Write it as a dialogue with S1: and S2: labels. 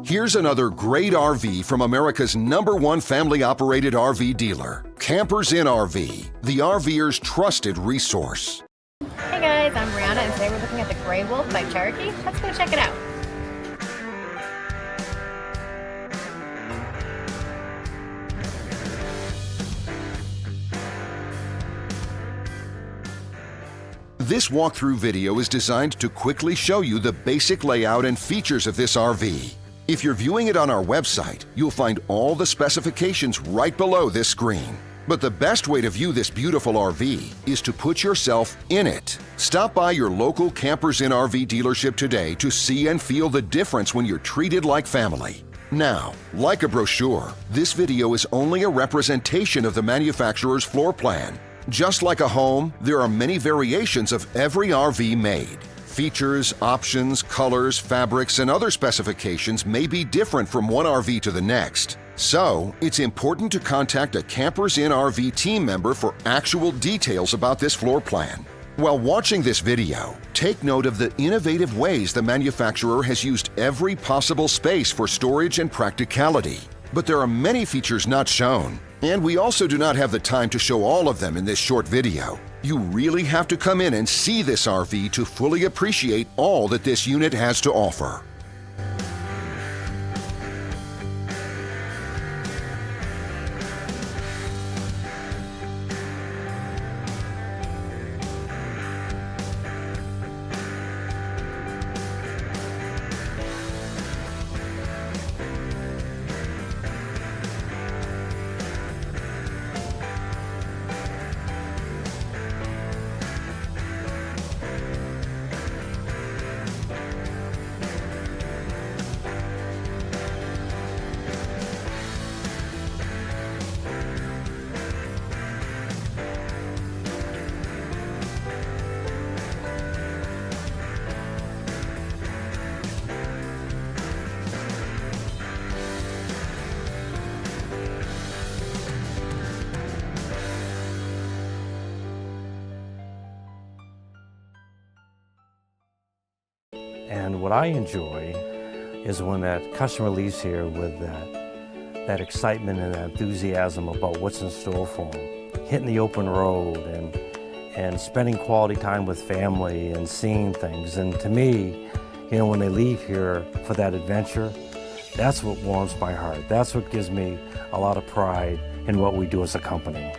S1: Here's another great RV from America's #1 family-operated RV dealer, Campers Inn RV, the RVer's trusted resource.
S2: Hey guys, I'm Brianna and today we're looking at the Grey Wolf by Cherokee. Let's go check it out.
S1: This walkthrough video is designed to quickly show you the basic layout and features of this RV. If you're viewing it on our website, you'll find all the specifications right below this screen. But the best way to view this beautiful RV is to put yourself in it. Stop by your local Campers Inn RV dealership today to see and feel the difference when you're treated like family. Now, like a brochure, this video is only a representation of the manufacturer's floor plan. Just like a home, there are many variations of every RV made. Features, options, colors, fabrics, and other specifications may be different from one RV to the next. So, it's important to contact a Campers Inn RV team member for actual details about this floor plan. While watching this video, take note of the innovative ways the manufacturer has used every possible space for storage and practicality. But there are many features not shown, and we also do not have the time to show all of them in this short video. You really have to come in and see this RV to fully appreciate all that this unit has to offer.
S3: And what I enjoy is when that customer leaves here with that excitement and that enthusiasm about what's in store for them. Hitting the open road and spending quality time with family and seeing things. And to me, you know, when they leave here for that adventure, that's what warms my heart. That's what gives me a lot of pride in what we do as a company.